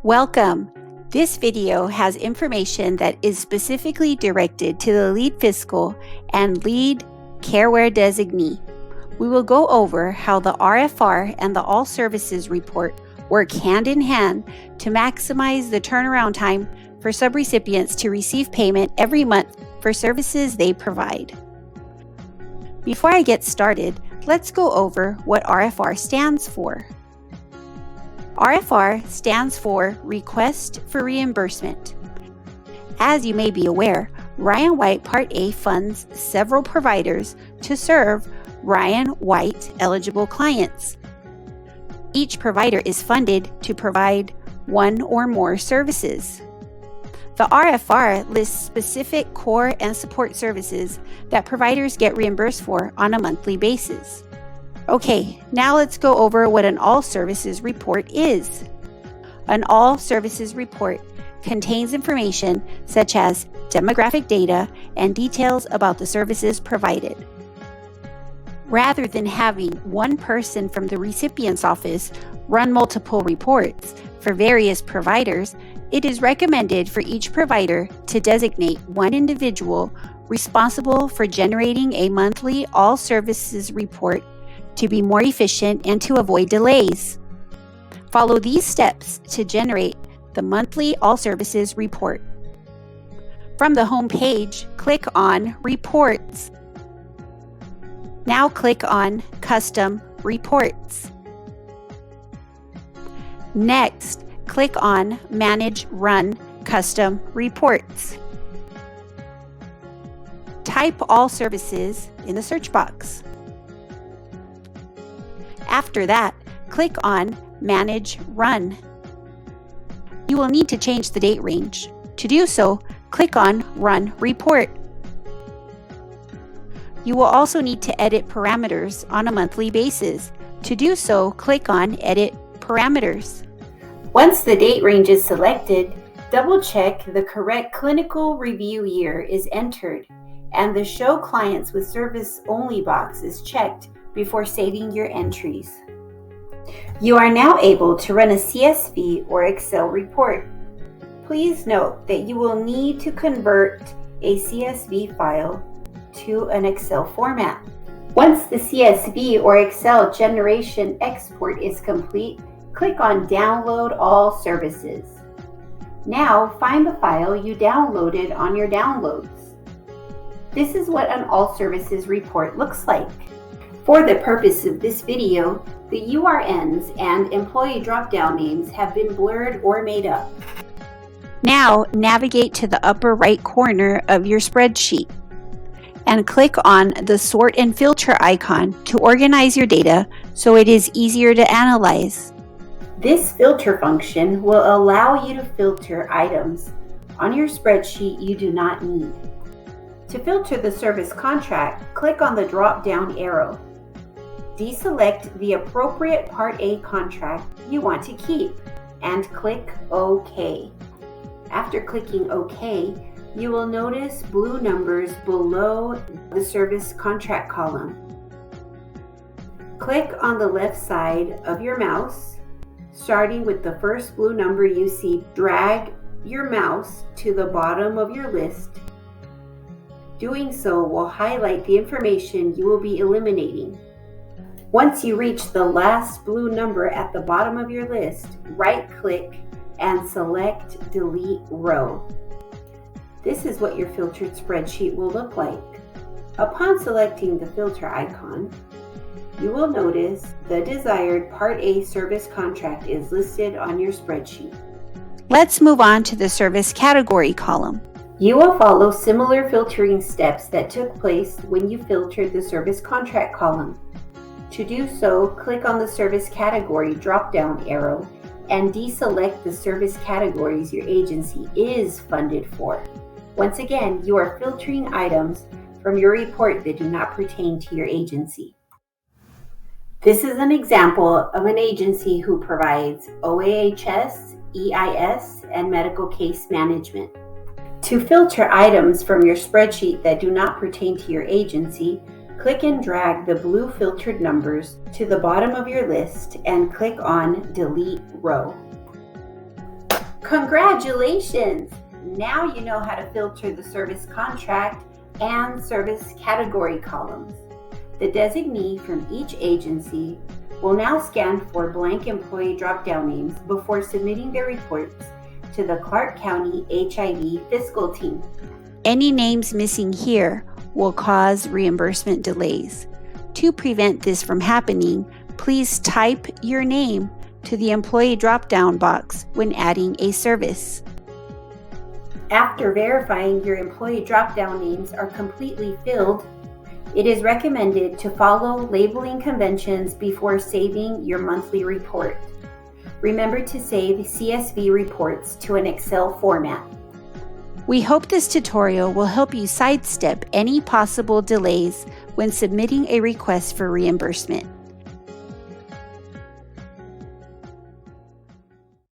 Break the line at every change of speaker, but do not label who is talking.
Welcome! This video has information that is specifically directed to the lead fiscal and lead CAREWare designee. We will go over how the RFR and the All Services Report work hand in hand to maximize the turnaround time for subrecipients to receive payment every month for services they provide. Before I get started, let's go over what RFR stands for. RFR stands for Request for Reimbursement. As you may be aware, Ryan White Part A funds several providers to serve Ryan White eligible clients. Each provider is funded to provide one or more services. The RFR lists specific core and support services that providers get reimbursed for on a monthly basis. Okay, now let's go over what an All Services Report is. An All Services Report contains information such as demographic data and details about the services provided. Rather than having one person from the recipient's office run multiple reports for various providers, it is recommended for each provider to designate one individual responsible for generating a monthly All Services Report to be more efficient and to avoid delays. Follow these steps to generate the monthly All Services Report. From the home page, click on Reports. Now click on Custom Reports. Next, click on Manage Run Custom Reports. Type All Services in the search box. After that, click on Manage Run. You will need to change the date range. To do so, click on Run Report. You will also need to edit parameters on a monthly basis. To do so, click on Edit Parameters. Once the date range is selected, double-check the correct clinical review year is entered and the Show Clients with Service Only box is checked before saving your entries. You are now able to run a CSV or Excel report. Please note that you will need to convert a CSV file to an Excel format. Once the CSV or Excel generation export is complete, click on Download All Services. Now find the file you downloaded on your downloads. This is what an All Services report looks like. For the purpose of this video, the URNs and employee drop-down names have been blurred or made up. Now navigate to the upper right corner of your spreadsheet and click on the Sort and Filter icon to organize your data so it is easier to analyze. This filter function will allow you to filter items on your spreadsheet you do not need. To filter the service contract, click on the drop-down arrow. Deselect the appropriate Part A contract you want to keep and click OK. After clicking OK, you will notice blue numbers below the service contract column. Click on the left side of your mouse, starting with the first blue number you see. Drag your mouse to the bottom of your list. Doing so will highlight the information you will be eliminating. Once you reach the last blue number at the bottom of your list, right-click and select Delete Row. This is what your filtered spreadsheet will look like. Upon selecting the filter icon, you will notice the desired Part A service contract is listed on your spreadsheet. Let's move on to the service category column. You will follow similar filtering steps that took place when you filtered the service contract column. To do so, click on the service category drop-down arrow and deselect the service categories your agency is funded for. Once again, you are filtering items from your report that do not pertain to your agency. This is an example of an agency who provides OAHS, EIS, and medical case management. To filter items from your spreadsheet that do not pertain to your agency, click and drag the blue filtered numbers to the bottom of your list and click on Delete Row. Congratulations! Now you know how to filter the service contract and service category columns. The designee from each agency will now scan for blank employee drop-down names before submitting their reports to the Clark County HIV fiscal team. Any names missing here will cause reimbursement delays. To prevent this from happening, please type your name to the employee drop-down box when adding a service. After verifying your employee drop-down names are completely filled, it is recommended to follow labeling conventions before saving your monthly report. Remember to save CSV reports to an Excel format. We hope this tutorial will help you sidestep any possible delays when submitting a request for reimbursement.